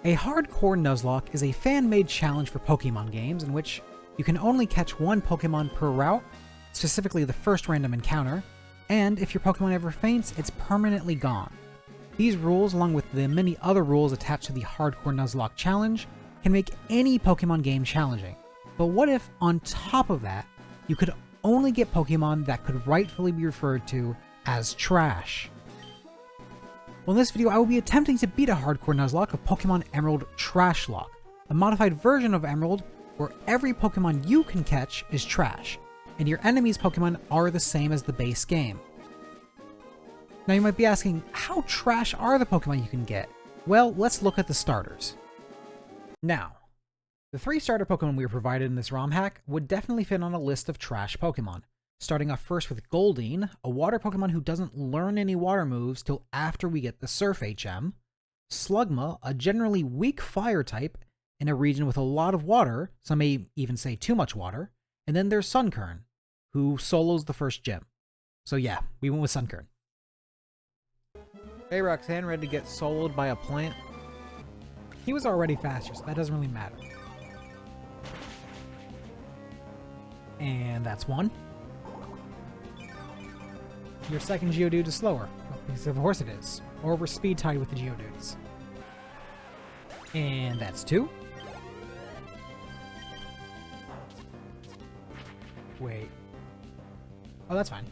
A hardcore Nuzlocke is a fan-made challenge for Pokemon games in which you can only catch one Pokemon per route, specifically the first random encounter, and if your Pokemon ever faints, it's permanently gone. These rules, along with the many other rules attached to the hardcore Nuzlocke challenge, can make any Pokemon game challenging. But what if, on top of that, you could only get Pokemon that could rightfully be referred to as trash? Well, in this video, I will be attempting to beat a hardcore Nuzlocke of Pokemon Emerald Trashlocke, a modified version of Emerald where every Pokemon you can catch is trash, and your enemy's Pokemon are the same as the base game. Now you might be asking, how trash are the Pokemon you can get? Well, let's look at the starters. Now, the 3 starter Pokemon we were provided in this ROM hack would definitely fit on a list of trash Pokemon. Starting off first with Goldeen, a water Pokemon who doesn't learn any water moves till after we get the Surf HM. Slugma, a generally weak fire type in a region with a lot of water, some may even say too much water. And then there's Sunkern, who solos the first gym. So yeah, we went with Sunkern. Hey Roxanne, ready to get soloed by a plant? He was already faster, so that doesn't really matter. And that's one. Your second Geodude is slower, because of course it is. Or we're speed tied with the Geodudes. And that's 2. Wait. Oh, that's fine.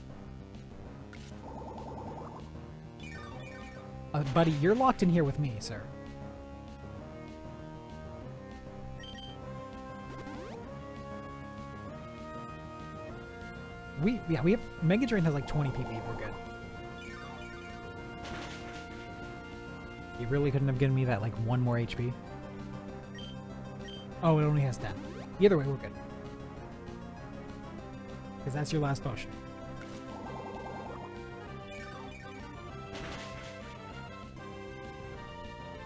Buddy, you're locked in here with me, sir. We have Mega Drain has like 20 PP, we're good. You really couldn't have given me that like 1 more HP. Oh, it only has 10. Either way, we're good. Because that's your last potion.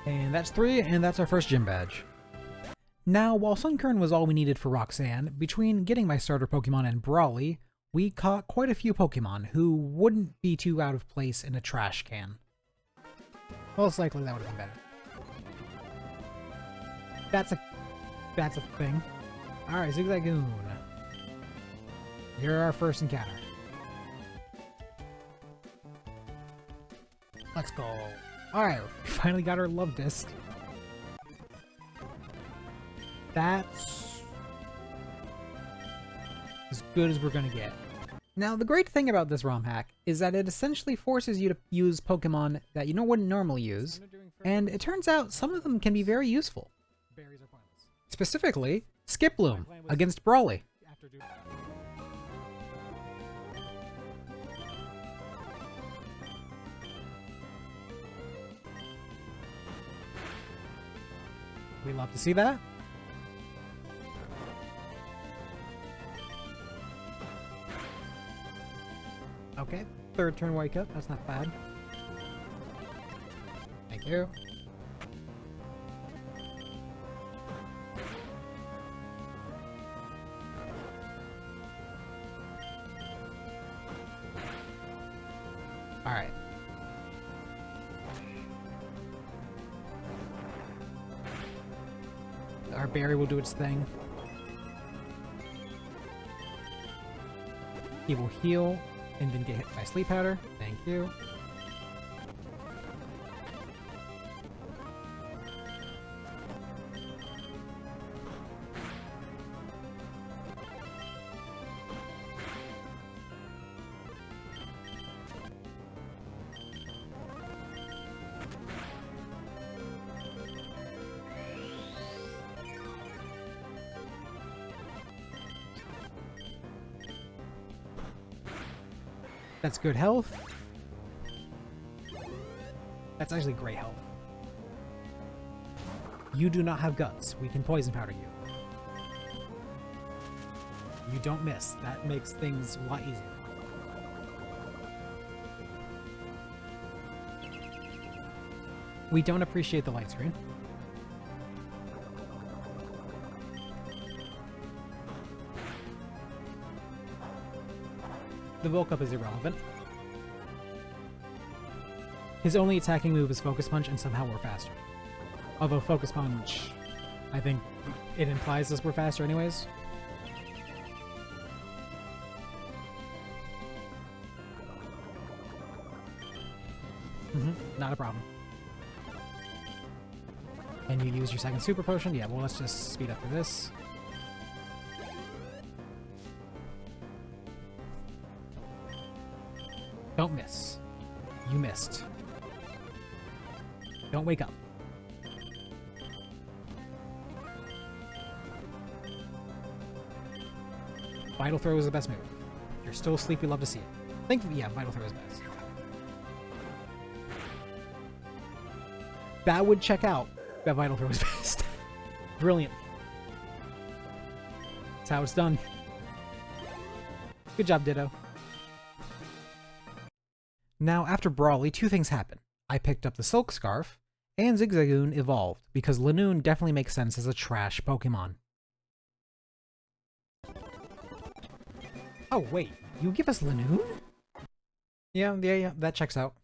And that's 3, and that's our first gym badge. Now, while Sunkern was all we needed for Roxanne, between getting my starter Pokemon and Brawly, we caught quite a few Pokemon who wouldn't be too out of place in a trash can. Most likely that would have been better. That's a thing. Alright, Zigzagoon. You're our first encounter. Let's go. Alright, we finally got our love disc. That's as good as we're gonna get. Now, the great thing about this ROM hack is that it essentially forces you to use Pokemon that you wouldn't normally use, and it turns out some of them can be very useful. Specifically, Skiploom against Brawly. We love to see that. Okay, 3rd turn wake up, that's not bad. Thank you. Alright. Our berry will do its thing. He will heal and then get hit by Sleep Powder. Thank you. That's good health. That's actually great health. You do not have guts. We can poison powder you. You don't miss. That makes things a lot easier. We don't appreciate the light screen. The bulk up is irrelevant. His only attacking move is Focus Punch, and somehow we're faster. Although Focus Punch, I think it implies this we're faster anyways. Not a problem. And you use your second super potion? Yeah, well, let's just speed up for this. Don't miss. You missed. Don't wake up. Vital Throw is the best move. If you're still asleep, we love to see it. Yeah, Vital Throw is best. That would check out. That Vital Throw is best. Brilliant. That's how it's done. Good job, Ditto. Now, after Brawly, two things happen. I picked up the Silk Scarf, and Zigzagoon evolved, because Lanoon definitely makes sense as a trash Pokemon. Oh, wait. You give us Lanoon? Yeah, that checks out.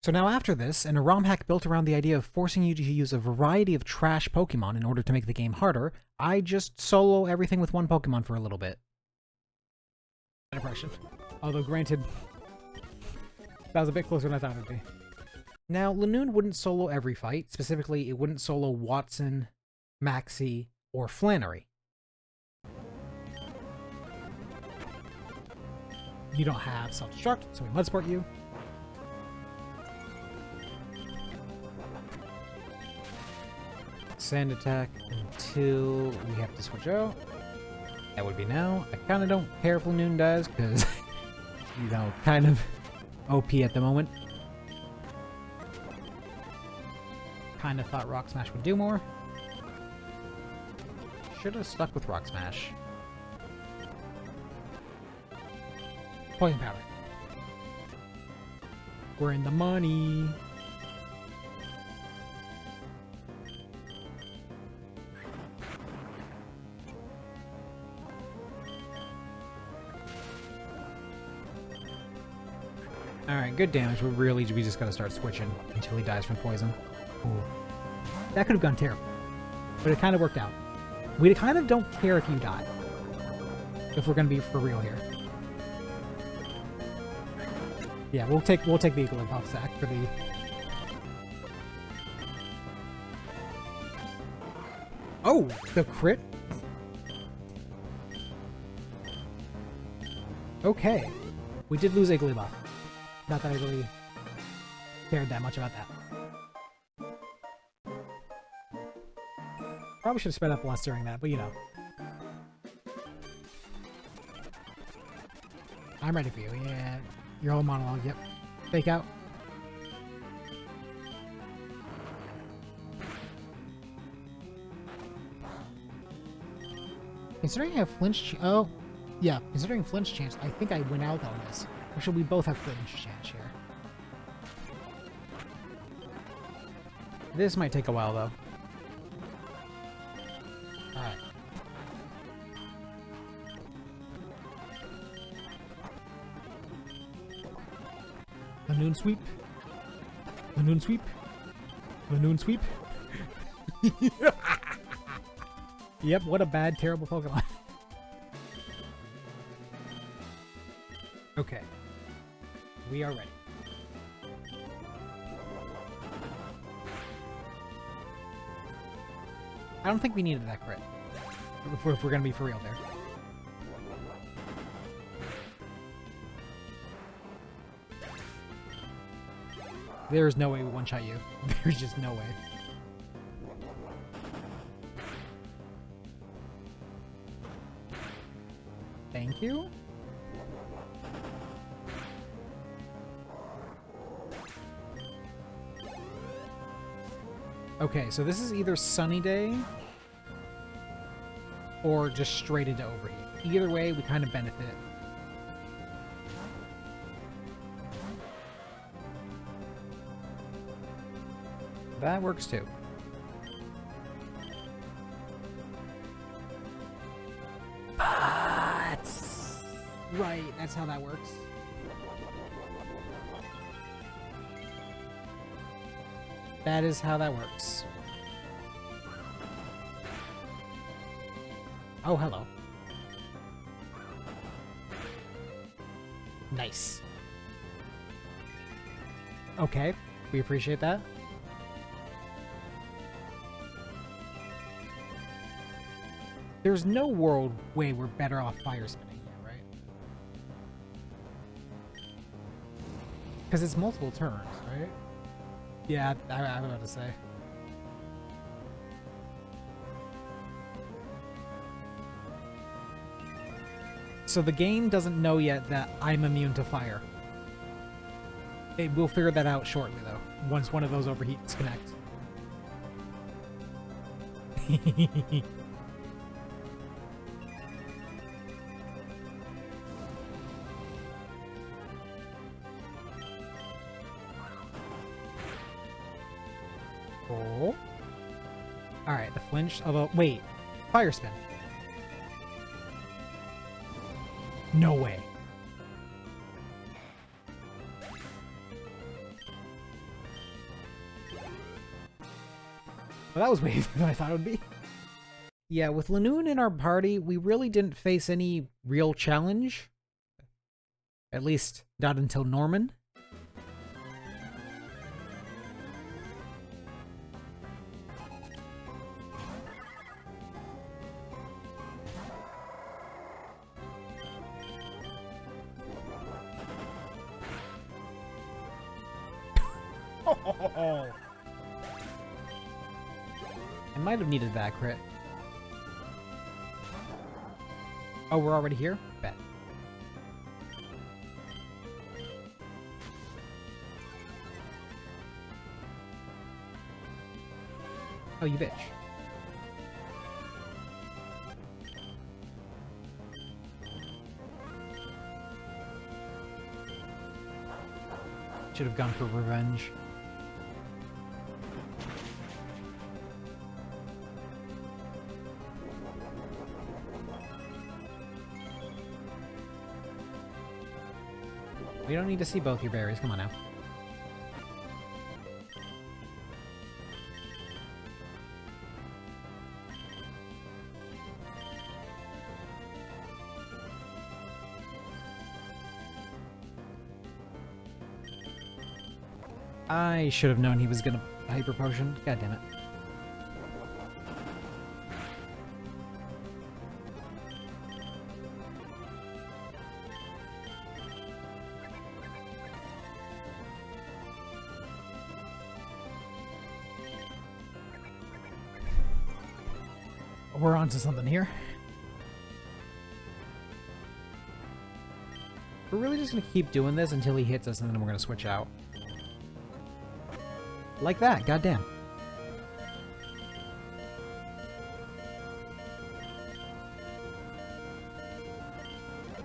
So now after this, and a ROM hack built around the idea of forcing you to use a variety of trash Pokemon in order to make the game harder, I just solo everything with one Pokemon for a little bit. Impression. Although granted, that was a bit closer than I thought it would be. Now, Lanoon wouldn't solo every fight. Specifically, it wouldn't solo Watson, Maxie, or Flannery. You don't have self-destruct, so we mud support you. Sand attack until we have to switch out. That would be now. I kind of don't care if Lanoon does, because, you know, kind of OP at the moment. Kind of thought Rock Smash would do more. Should have stuck with Rock Smash. Poison Powder. We're in the money. Alright, good damage, but really we just gotta start switching until he dies from poison. Ooh. That could have gone terrible, but it kind of worked out. We kind of don't care if you die, if we're gonna be for real here. Yeah, we'll take the Equilibrium sack for the... Oh, the crit? Okay. We did lose Igglybuff. Not that I really cared that much about that. Probably should have sped up less during that, but you know. I'm ready for you, yeah. Your whole monologue, yep. Fake out. Considering I have flinch... Oh, yeah. Considering flinch chance, I think I went out on this. Or should we both have flinch chance here? This might take a while, though. Alright. Lanoon sweep. Lanoon sweep. Lanoon sweep. Yep, what a bad, terrible Pokemon. Okay. We are ready. I don't think we needed that crit. If we're gonna be for real there. There's no way we one-shot you. There's just no way. Thank you. Okay, so this is either Sunny Day or just straight into Overheat. Either way, we kind of benefit. That works too. But... Right, that's how that works. That is how that works. Oh, hello. Nice. Okay, we appreciate that. There's no way we're better off fire spinning here, right? Because it's multiple turns, right? Yeah, I was about to say. So the game doesn't know yet that I'm immune to fire. We'll figure that out shortly, though, once one of those overheats connect. Oh. Alright, the flinch, although, wait, fire spin. No way. Well, that was way easier than I thought it would be. Yeah, with Lanoon in our party, we really didn't face any real challenge. At least, not until Norman. I might have needed that crit. Oh, we're already here? Bet. Oh, you bitch. Should have gone for revenge. We don't need to see both your berries. Come on now. I should have known he was gonna hyper potion. God damn it. We're onto something here. We're really just gonna keep doing this until he hits us, and then we're gonna switch out. Like that, goddamn.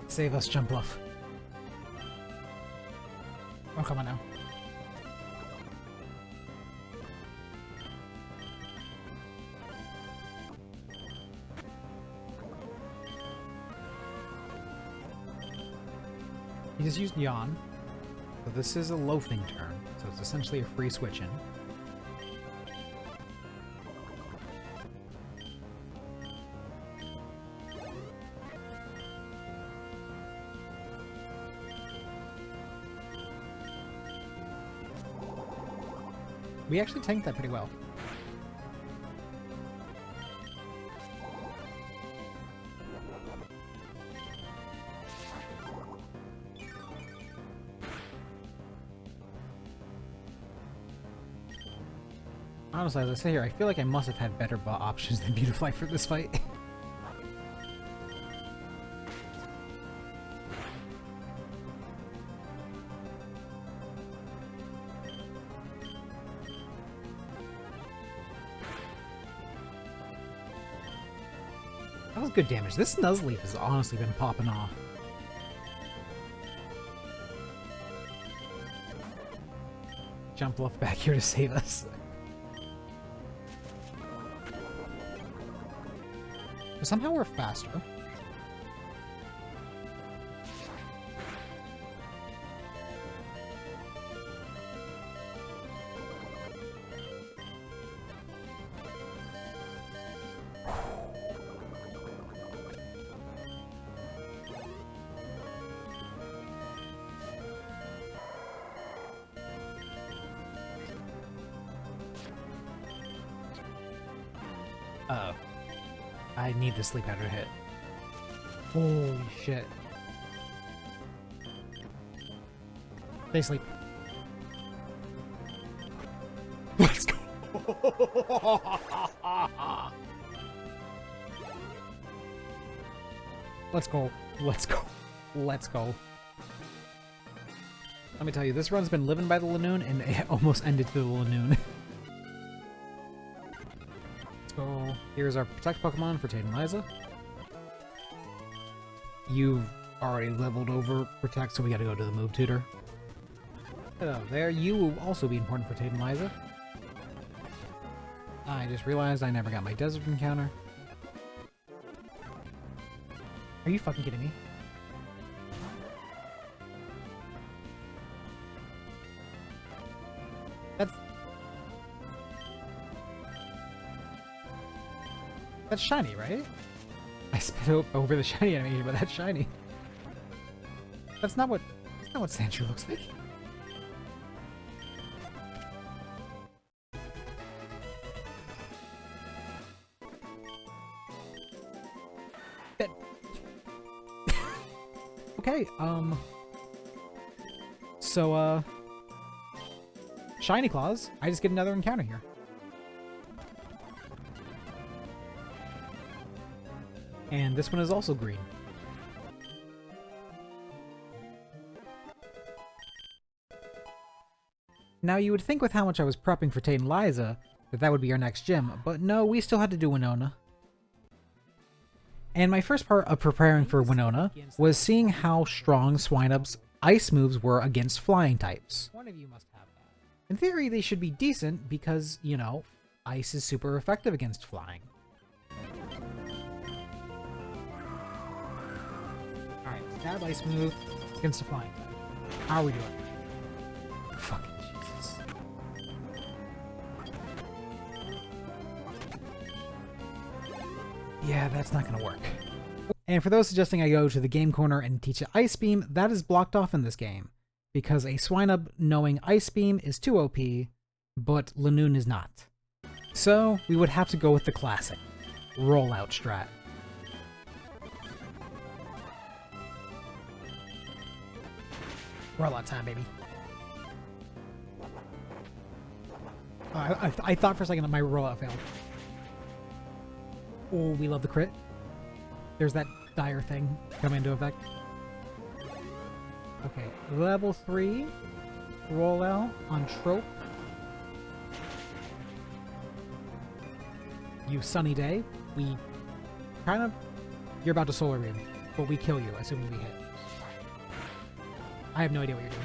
Save us, Jump Bluff. Oh, come on now. He just used Yawn. So this is a loafing turn, so it's essentially a free switch in. We actually tanked that pretty well. Honestly, as I say here, I feel like I must have had better bot options than Beautifly for this fight. That was good damage. This Nuzleaf has honestly been popping off. Jump Bluff back here to save us. But somehow we're faster. Uh-oh. I need the sleep powder to hit. Holy shit. Stay asleep. Let's go! Let's go. Let's go. Let's go. Let me tell you, this run's been living by the Lanoon, and it almost ended to the Lanoon. Let's go. Here's our Protect Pokemon for Tate and Liza. You've already leveled over Protect, so we gotta go to the Move Tutor. Hello there. You will also be important for Tate and Liza. I just realized I never got my desert encounter. Are you fucking kidding me? That's shiny, right? I spit over the shiny animation, but that's shiny. That's not what Sandshrew looks like. Okay, so, Shiny Claws. I just get another encounter here. And this one is also green. Now you would think with how much I was prepping for Tate and Liza that would be our next gym, but no, we still had to do Winona. And my first part of preparing for Winona was seeing how strong Swinub's ice moves were against flying types. One of you must have that. In theory, they should be decent because, you know, ice is super effective against flying. Alright, stab ice move against a flying type. How are we doing? Fucking Jesus. Yeah, that's not gonna work. And for those suggesting I go to the game corner and teach an Ice Beam, that is blocked off in this game. Because a Swinub knowing Ice Beam is too OP, but Lanoon is not. So, we would have to go with the classic rollout strat. Rollout time, baby. I thought for a second that my rollout failed. Oh, we love the crit. There's that dire thing coming into effect. Okay, level 3 rollout on Trope. You Sunny Day. We kind of... You're about to Solar Beam, but we kill you as soon as we hit. I have no idea what you're doing.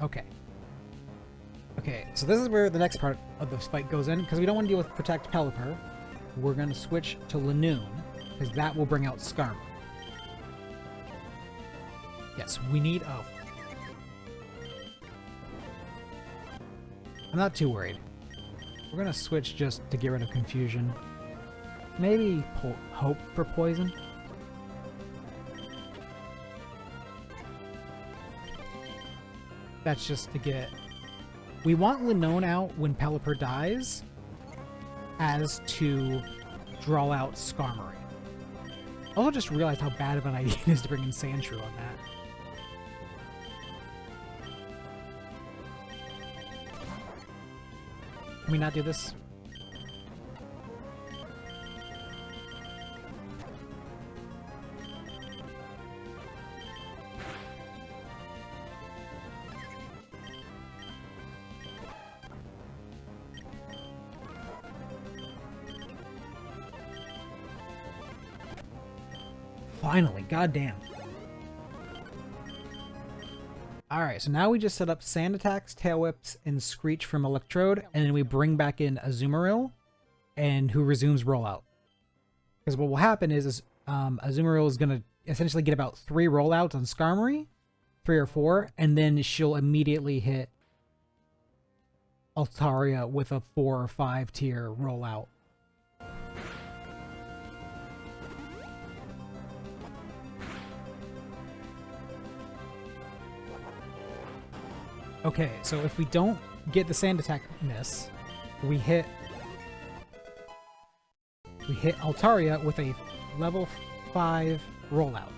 Okay. Okay, so this is where the next part of the fight goes in, because we don't want to deal with Protect Pelipper. We're going to switch to Lanoon, because that will bring out Skarmory. Yes, we need... Oh. I'm not too worried. We're going to switch just to get rid of confusion. Maybe hope for poison? That's just to get... We want Lanoon out when Pelipper dies as to draw out Skarmory. I also just realized how bad of an idea it is to bring in Sandshrew on that. Can we not do this? Finally, goddamn. Alright, so now we just set up Sand Attacks, Tail Whips, and Screech from Electrode, and then we bring back in Azumarill, and who resumes rollout. Because what will happen is Azumarill is going to essentially get about 3 rollouts on Skarmory, 3 or 4, and then she'll immediately hit Altaria with a 4 or 5 tier rollout. Okay, so if we don't get the sand attack miss, we hit Altaria with a level 5 rollout.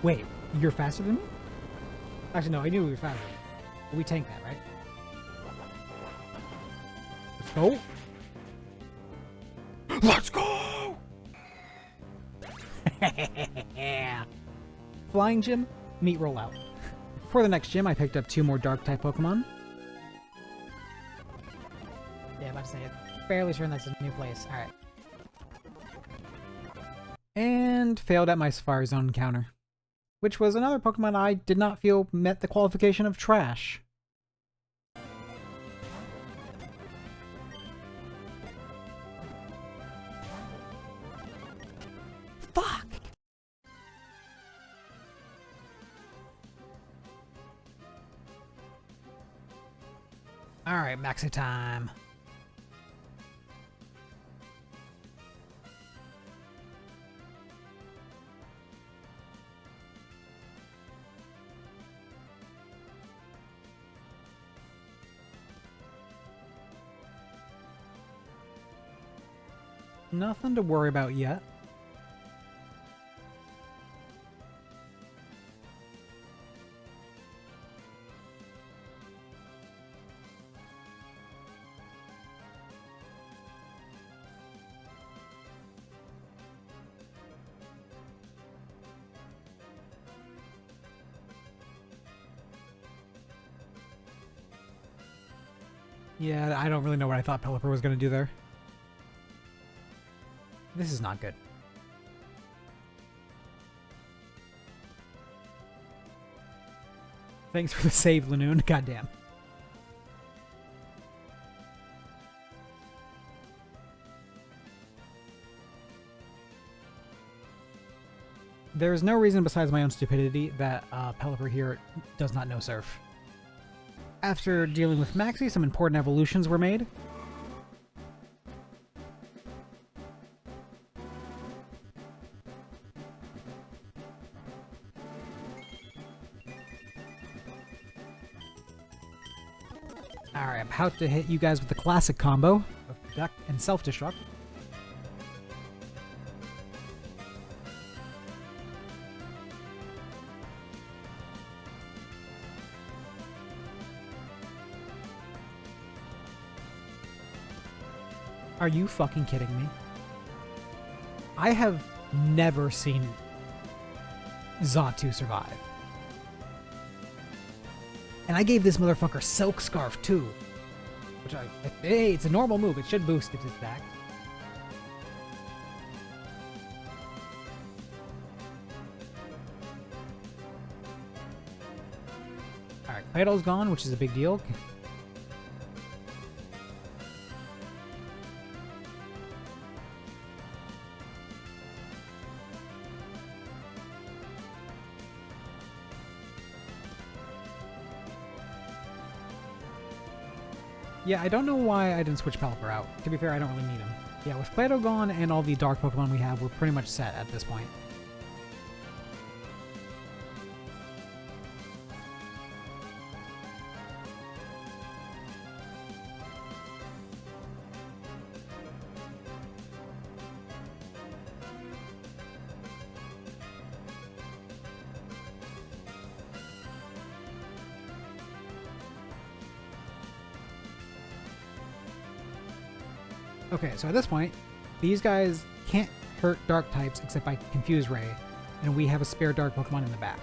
Wait, you're faster than me? Actually, no, I knew we were faster. But we tank that, right? Let's go! Let's go! Flying Gym, meet rollout. For the next gym, I picked up 2 more Dark-type Pokemon. Yeah, about to say it. Fairly sure that's a new place. Alright. And failed at my Safari Zone encounter, which was another Pokemon I did not feel met the qualification of trash. Fuck! Alright, maxi time. Nothing to worry about yet. Yeah, I don't really know what I thought Pelipper was going to do there. This is not good. Thanks for the save, Lanoon. Goddamn. There is no reason besides my own stupidity that Pelipper here does not know Surf. After dealing with Maxie, some important evolutions were made. Alright, I'm about to hit you guys with the classic combo of Duck and Self-Destruct. Are you fucking kidding me? I have never seen Xatu survive. And I gave this motherfucker Silk Scarf too. Which hey, it's a normal move. It should boost its attack. Alright, Claydol's gone, which is a big deal. Yeah, I don't know why I didn't switch Pelipper out. To be fair, I don't really need him. Yeah, with Play-Doh gone and all the dark Pokemon we have, we're pretty much set at this point. Okay, so at this point, these guys can't hurt dark types except by Confuse Ray, and we have a spare dark Pokemon in the back.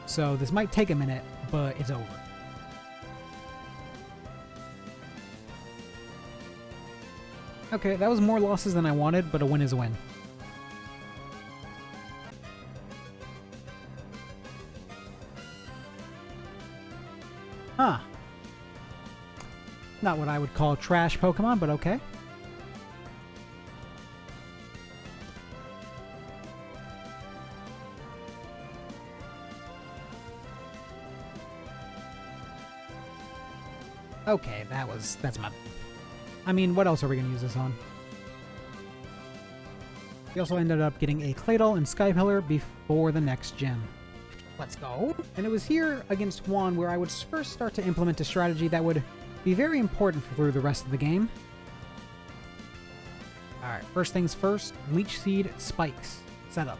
So this might take a minute, but it's over. Okay, that was more losses than I wanted, but a win is a win. Huh. Not what I would call trash Pokemon, but okay. Okay, that's my... I mean, what else are we going to use this on? We also ended up getting a Claydol and Skypillar before the next gym. Let's go. And it was here against Juan where I would first start to implement a strategy that would be very important through the rest of the game. Alright, first things first, Leech Seed Spikes setup.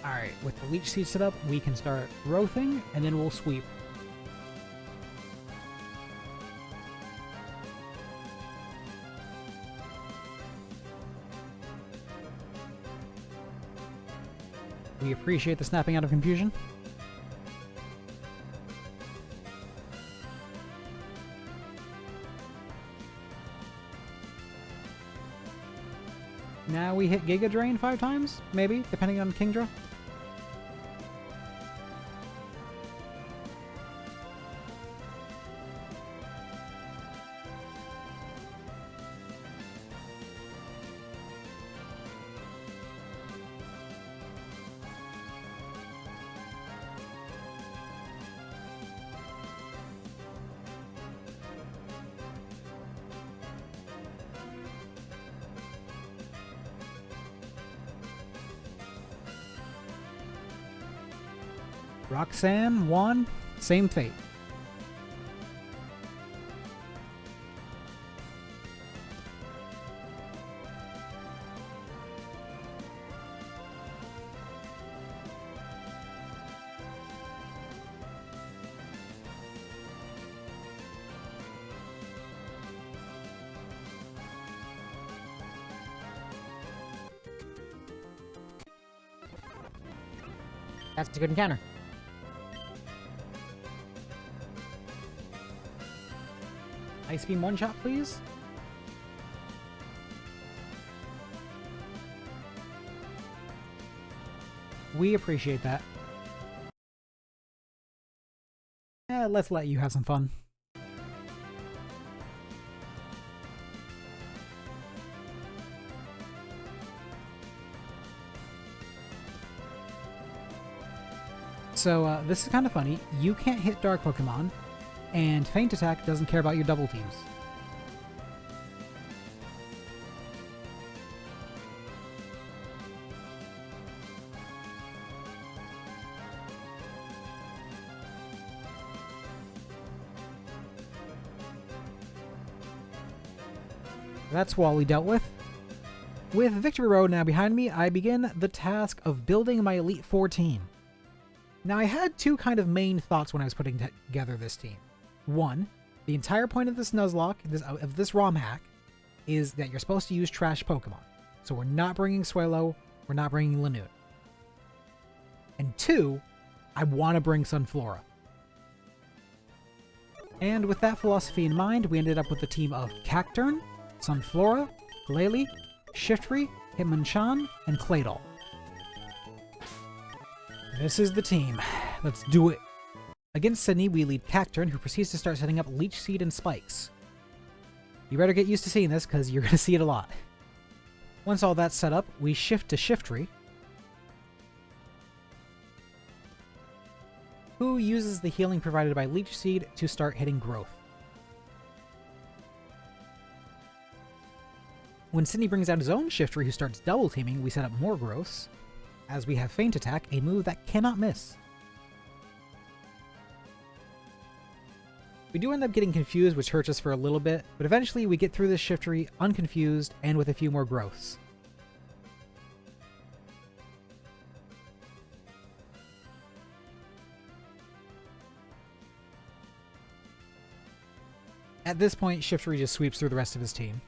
Alright, with the Leech Seed set up, we can start growthing, and then we'll sweep. We appreciate the snapping out of confusion. Now we hit Giga Drain 5 times, maybe, depending on Kingdra. Roxanne, Juan, same fate. That's a good encounter. Ice Beam one-shot, please. We appreciate that. Let's let you have some fun. So, this is kind of funny. You can't hit Dark Pokemon, and Feint Attack doesn't care about your double teams. That's Wally dealt with. With Victory Road now behind me, I begin the task of building my Elite Four team. Now, I had two kind of main thoughts when I was putting together this team. One, the entire point of this Nuzlocke, of this ROM hack, is that you're supposed to use trash Pokemon. So we're not bringing Swallow, we're not bringing Lanoon. And two, I want to bring Sunflora. And with that philosophy in mind, we ended up with a team of Cacturne, Sunflora, Glalie, Shiftry, Hitmonchan, and Claydol. This is the team. Let's do it. Against Sydney, we lead Cacturne, who proceeds to start setting up Leech Seed and Spikes. You better get used to seeing this, because you're going to see it a lot. Once all that's set up, we shift to Shiftry, who uses the healing provided by Leech Seed to start hitting growth. When Sydney brings out his own Shiftry, who starts double teaming, we set up more growths, as we have Feint Attack, a move that cannot miss. We do end up getting confused, which hurts us for a little bit, but eventually we get through this Shiftry unconfused and with a few more growths. At this point, Shiftry just sweeps through the rest of his team.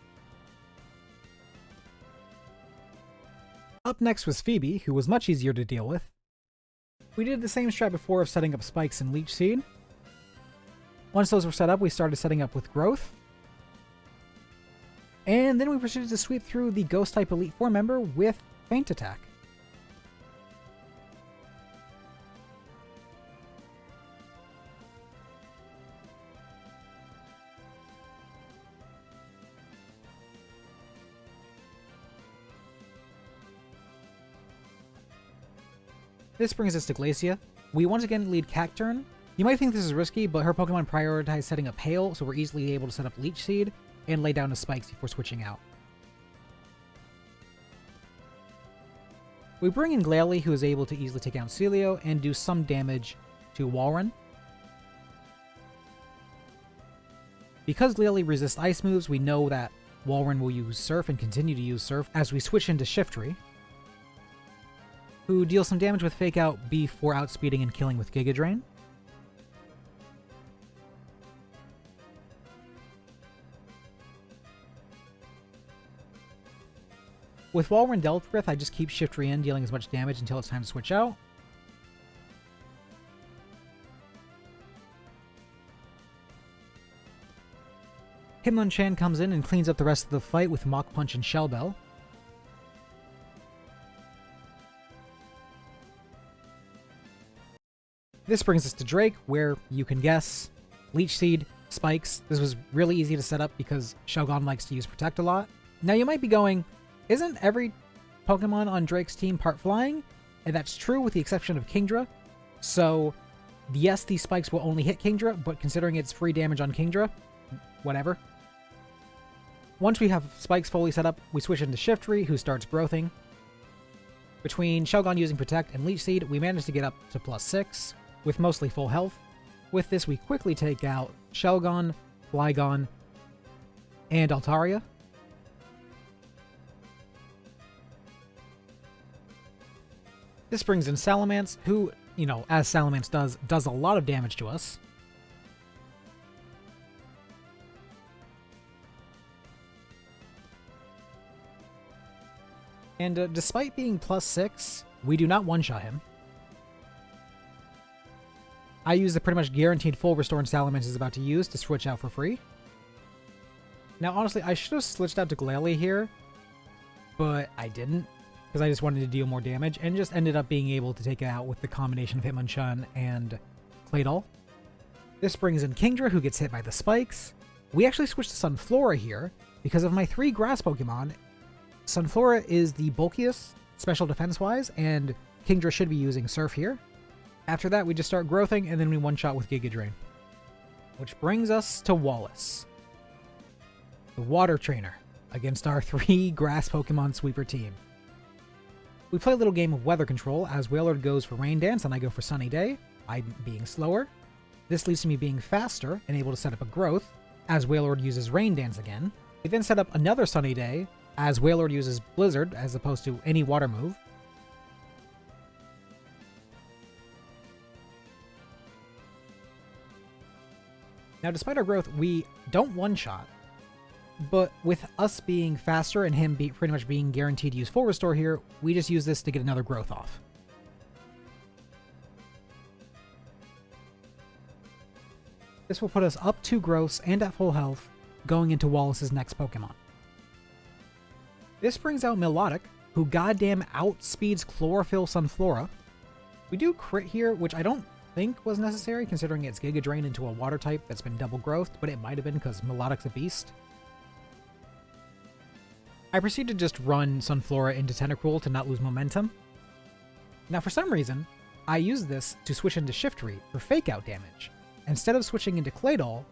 Up next was Phoebe, who was much easier to deal with. We did the same strat before of setting up Spikes and Leech Seed. Once those were set up, we started setting up with Growth. And then we proceeded to sweep through the Ghost-type Elite Four member with Feint Attack. This brings us to Glacia. We once again lead Cacturne, You might think this is risky, but her Pokemon prioritize setting up Hail, so we're easily able to set up Leech Seed and lay down the spikes before switching out. We bring in Glalie, who is able to easily take out Celio and do some damage to Walrein. Because Glalie resists ice moves, we know that Walrein will use Surf and continue to use Surf as we switch into Shiftry, who deals some damage with Fake Out before outspeeding and killing with Giga Drain. With Walrein Deltrith, I just keep Shiftry in, dealing as much damage until it's time to switch out. Hitmonchan comes in and cleans up the rest of the fight with Mach Punch and Shell Bell. This brings us to Drake, where you can guess Leech Seed, Spikes. This was really easy to set up because Shogun likes to use Protect a lot. Now you might be going, isn't every Pokemon on Drake's team part flying? And that's true with the exception of Kingdra. So yes, these spikes will only hit Kingdra, but considering it's free damage on Kingdra, whatever. Once we have spikes fully set up, we switch into Shiftry, who starts growthing. Between Shogun using Protect and Leech Seed, we manage to get up to +6, with mostly full health. With this, we quickly take out Shelgon, Flygon, and Altaria. This brings in Salamence, who, you know, as Salamence does a lot of damage to us. And despite being +6, we do not one-shot him. I use the pretty much guaranteed full restore Salamence is about to use to switch out for free. Now, honestly, I should have switched out to Glalie here, but I didn't, because I just wanted to deal more damage, and just ended up being able to take it out with the combination of Hitmonchan and Claydol. This brings in Kingdra, who gets hit by the spikes. We actually switched to Sunflora here, because of my 3 grass Pokemon. Sunflora is the bulkiest, special defense-wise, and Kingdra should be using Surf here. After that, we just start growthing, and then we one-shot with Giga Drain. Which brings us to Wallace, the Water Trainer, against our 3 grass Pokemon sweeper team. We play a little game of weather control, as Wailord goes for Rain Dance and I go for Sunny Day, I being slower. This leads to me being faster and able to set up a growth, as Wailord uses Rain Dance again. We then set up another Sunny Day, as Wailord uses Blizzard as opposed to any water move. Now, despite our growth, we don't one-shot, but with us being faster and him pretty much being guaranteed to use full restore here, we just use this to get another growth off. This will put us up 2 growths and at full health, going into Wallace's next Pokemon. This brings out Milotic, who goddamn outspeeds Chlorophyll Sunflora. We do crit here, which I don't think was necessary, considering it's Giga Drain into a water type that's been double growthed, but it might have been because Milotic's a beast. I proceed to just run Sunflora into Tentacruel to not lose momentum. Now, for some reason, I use this to switch into Shiftry for Fake Out damage, instead of switching into Claydol,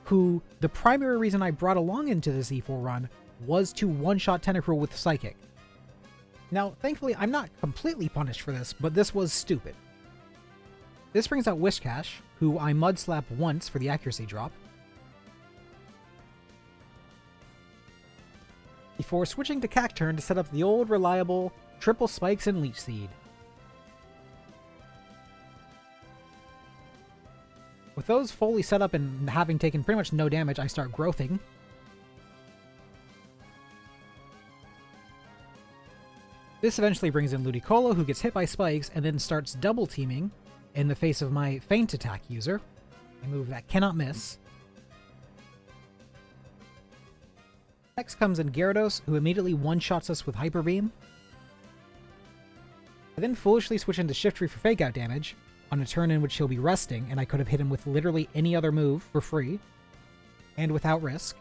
who the primary reason I brought along into this E4 run was to one-shot Tentacruel with Psychic. Now, thankfully, I'm not completely punished for this, but this was stupid. This brings out Wishcash, who I Mud Slap once for the accuracy drop, before switching to Cacturn to set up the old reliable triple spikes and Leech Seed. With those fully set up and having taken pretty much no damage, I start growthing. This eventually brings in Ludicolo, who gets hit by spikes and then starts double teaming in the face of my Feint Attack user, a move that cannot miss. Next comes in Gyarados, who immediately one-shots us with Hyper Beam. I then foolishly switch into Shiftry for Fake Out damage, on a turn in which he'll be resting, and I could have hit him with literally any other move for free, and without risk.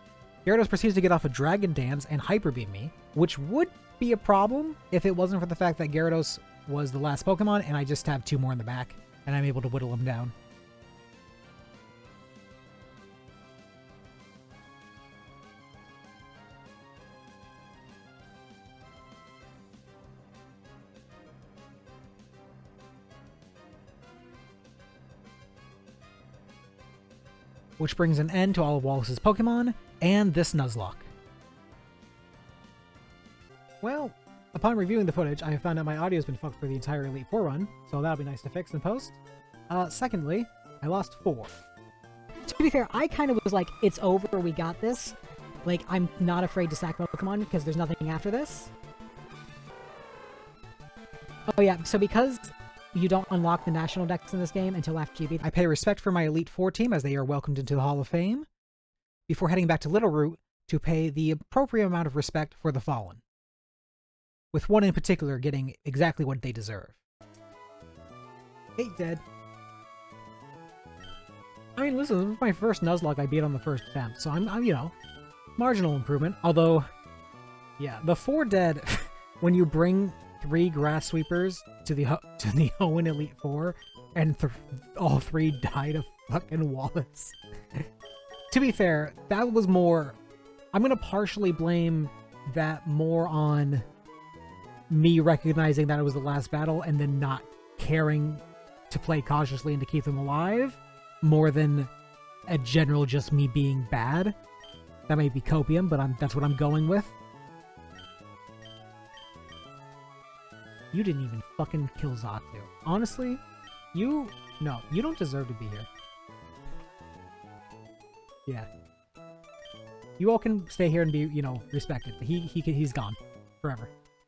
Gyarados proceeds to get off a Dragon Dance and Hyper Beam me, which would be a problem if it wasn't for the fact that Gyarados was the last Pokemon, and I just have 2 more in the back, and I'm able to whittle him down. which brings an end to all of Wallace's Pokemon and this Nuzlocke. Well, upon reviewing the footage, I have found out my audio's been fucked for the entire Elite Four run, so that'll be nice to fix in post. Secondly, I lost 4. To be fair, I kind of was like, it's over, we got this. Like, I'm not afraid to sack Pokemon because there's nothing after this. Oh yeah, so because you don't unlock the national decks in this game until after GB, I pay respect for my Elite Four team as they are welcomed into the Hall of Fame, before heading back to Little Root to pay the appropriate amount of respect for the fallen, with one in particular getting exactly what they deserve. 8 dead. I mean, listen, this was my first Nuzlocke I beat on the first attempt, so I'm you know, marginal improvement. Although, yeah, the 4 dead, when you bring 3 grass sweepers to the Hoenn Elite Four, and all 3 died of fucking Wallace. To be fair, that was more... I'm gonna partially blame that more on me recognizing that it was the last battle and then not caring to play cautiously and to keep them alive, more than a general just me being bad. That may be copium, but that's what I'm going with. You didn't even fucking kill Zatu. Honestly, no, you don't deserve to be here. Yeah. You all can stay here and be, you know, respected. He's gone forever.